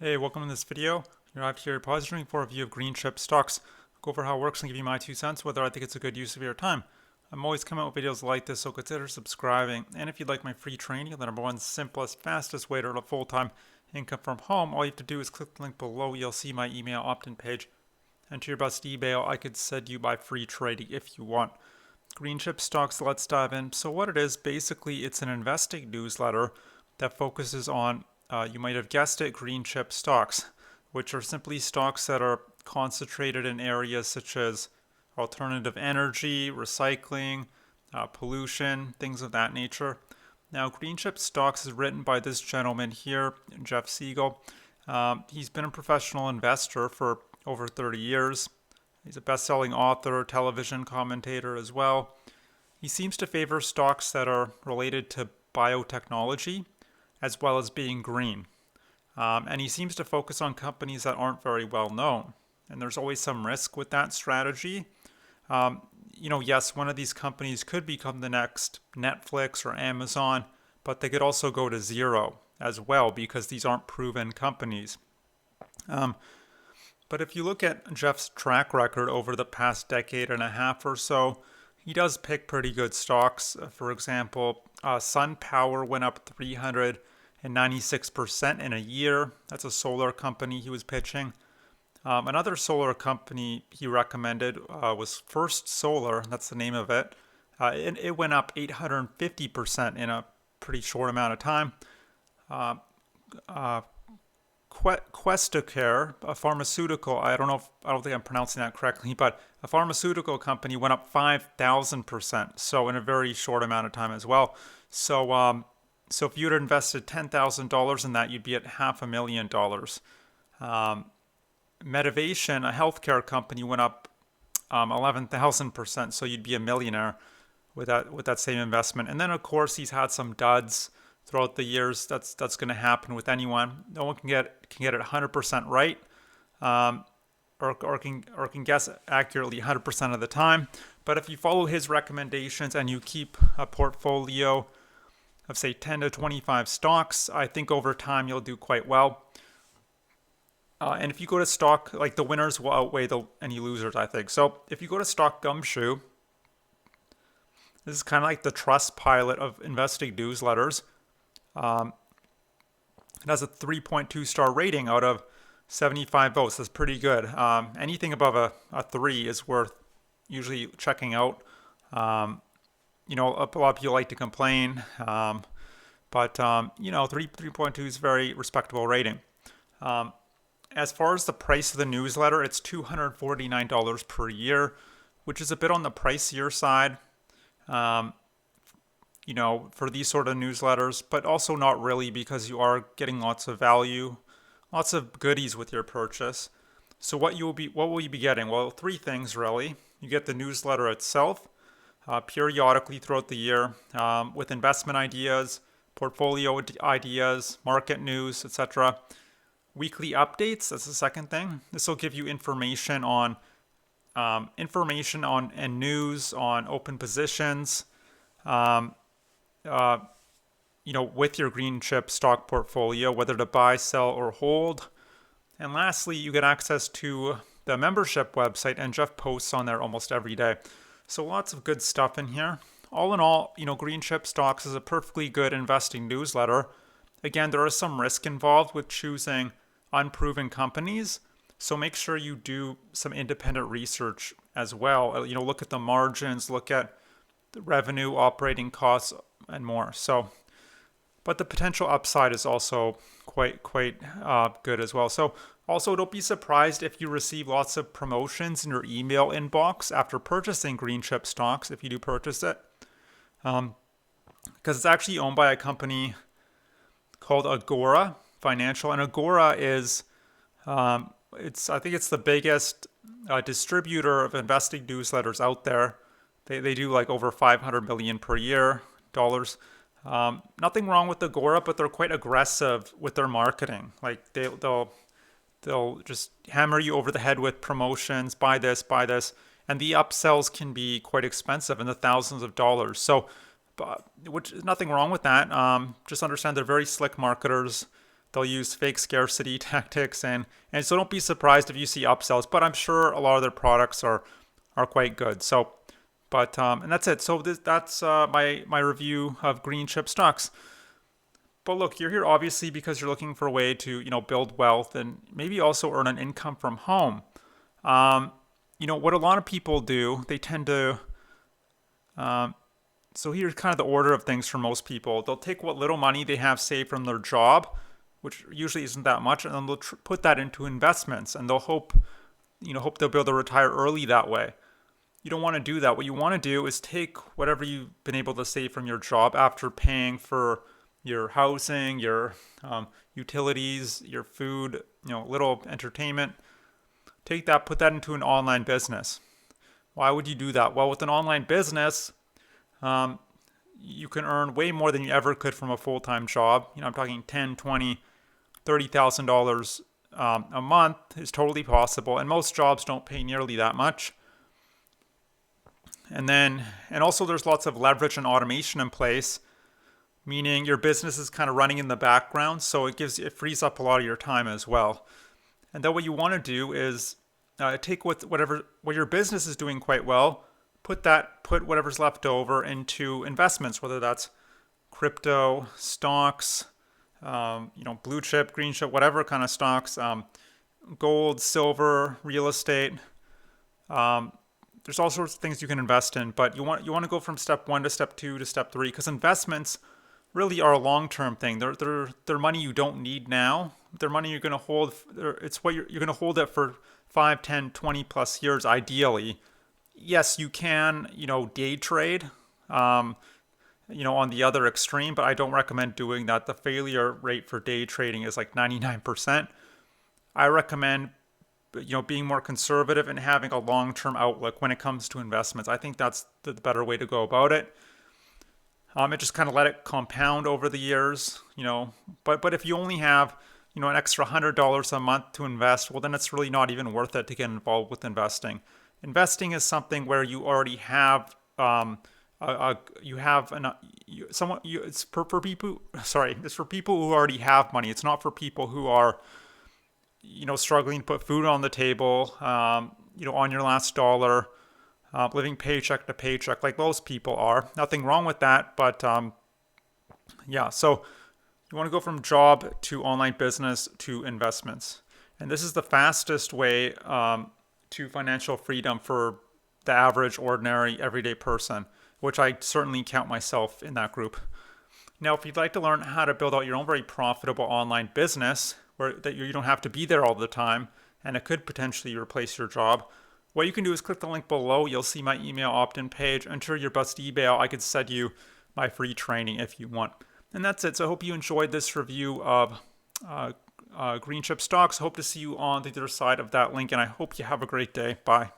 Hey, welcome to this video. You're out here pausing for a view of green chip stocks. Go over how it works and give you my 2 cents, whether I think it's a good use of your time. I'm always coming out with videos like this, so consider subscribing. And if you'd like my free training, the number one simplest, fastest way to earn a full-time income from home, all you have to do is click the link below. You'll see my email opt-in page. Enter your best email. I could send you my free trading if you want. Green chip stocks, let's dive in. So what it is, basically, it's an investing newsletter that focuses on, you might have guessed it, green chip stocks, which are simply stocks that are concentrated in areas such as alternative energy, recycling, pollution, things of that nature. Now, green chip stocks is written by this gentleman here, Jeff Siegel. He's been a professional investor for over 30 years. He's a best-selling author, television commentator as well. He seems to favor stocks that are related to biotechnology as well as being green. And he seems to focus on companies that aren't very well known. And there's always some risk with that strategy. Yes, one of these companies could become the next Netflix or Amazon, but they could also go to zero as well because these aren't proven companies. But if you look at Jeff's track record over the past decade and a half or so, he does pick pretty good stocks. For example, SunPower went up 396% in a year. That's a solar company he was pitching. Another solar company he recommended was First Solar. That's the name of it. It went up 850% in a pretty short amount of time. Questacare, a pharmaceutical, I don't think I'm pronouncing that correctly, but a pharmaceutical company went up 5,000%. So in a very short amount of time as well. So if you'd invested $10,000 in that, you'd be at $500,000. Medivation, a healthcare company, went up 11,000%. So you'd be a millionaire with that same investment. And then of course he's had some duds throughout the years. That's going to happen with anyone. No one can get it 100% right, or can guess accurately 100% of the time. But if you follow his recommendations and you keep a portfolio of say 10 to 25 stocks, I think over time you'll do quite well. And if you go to stock, like the winners will outweigh any losers, I think. So if you go to Stock Gumshoe, this is kind of like the Trustpilot of investing newsletters. It has a 3.2 star rating out of 75 votes. That's pretty good. Anything above a 3 is worth usually checking out. A lot of people like to complain, but 3.2 is a very respectable rating. As far as the price of the newsletter, it's $249 per year, which is a bit on the pricier side. For these sort of newsletters, but also not really because you are getting lots of value, lots of goodies with your purchase. So what will you be getting? Well, three things really. You get the newsletter itself, periodically throughout the year, with investment ideas, portfolio ideas, market news, etc. Weekly updates, that's the second thing. This will give you information on and news on open positions, with your green chip stock portfolio, whether to buy, sell, or hold. And lastly, you get access to the membership website, and Jeff posts on there almost every day. So lots of good stuff in here. All in all, green chip stocks is a perfectly good investing newsletter. Again, there is some risk involved with choosing unproven companies. So make sure you do some independent research as well. Look at the margins, look at the revenue, operating costs, and more. But the potential upside is also quite good as well. So also don't be surprised if you receive lots of promotions in your email inbox after purchasing green chip stocks, if you do purchase it. Because it's actually owned by a company called Agora Financial, and Agora is I think it's the biggest distributor of investing newsletters out there. They do like over $500 million per year dollars. Nothing wrong with Agora, but they're quite aggressive with their marketing. Like they'll just hammer you over the head with promotions, buy this, and the upsells can be quite expensive in the thousands of dollars. So, which is nothing wrong with that. Just understand they're very slick marketers. they'll use fake scarcity tactics, and so don't be surprised if you see upsells. But I'm sure a lot of their products are quite good. So, but and that's it. So that's my review of green chip stocks. But look, you're here obviously because you're looking for a way to build wealth and maybe also earn an income from home. What a lot of people do, they tend to. So here's kind of the order of things for most people. They'll take what little money they have saved from their job, which usually isn't that much, and then they'll put that into investments, and they'll hope they'll be able to retire early that way. You don't want to do that. What you want to do is take whatever you've been able to save from your job after paying for your housing, your utilities, your food, little entertainment. Take that, put that into an online business. Why would you do that? Well, with an online business, you can earn way more than you ever could from a full-time job. I'm talking $10, $20, $30,000 a month is totally possible, and most jobs don't pay nearly that much. And also there's lots of leverage and automation in place, meaning your business is kind of running in the background, so it frees up a lot of your time as well. And then what you want to do is take what your business is doing quite well, put whatever's left over into investments, whether that's crypto, stocks, blue chip, green chip, whatever kind of stocks, gold, silver, real estate. There's all sorts of things you can invest in, but you want to go from step 1 to step 2 to step 3, because investments really are a long-term thing. They're money you don't need now. They're money you're going to hold. It's what you're going to hold it for 5, 10, 20 plus years, ideally. Yes, you can, day trade, on the other extreme, but I don't recommend doing that. The failure rate for day trading is like 99%. I recommend, being more conservative and having a long-term outlook when it comes to investments. I think that's the better way to go about it. It just kind of let it compound over the years, but if you only have, an extra $100 a month to invest, well, then it's really not even worth it to get involved with investing. Investing is something where you already have it's for people. Sorry, it's for people who already have money. It's not for people who are, struggling to put food on the table, on your last dollar, living paycheck to paycheck, like most people are. Nothing wrong with that, but yeah. So you want to go from job to online business to investments, and this is the fastest way to financial freedom for the average, ordinary, everyday person, which I certainly count myself in that group. Now, if you'd like to learn how to build out your own very profitable online business, where that you don't have to be there all the time, and it could potentially replace your job, what you can do is click the link below. You'll see my email opt-in page. Enter your best email. I could send you my free training if you want. And that's it. So I hope you enjoyed this review of green chip stocks. Hope to see you on the other side of that link, and I hope you have a great day. Bye.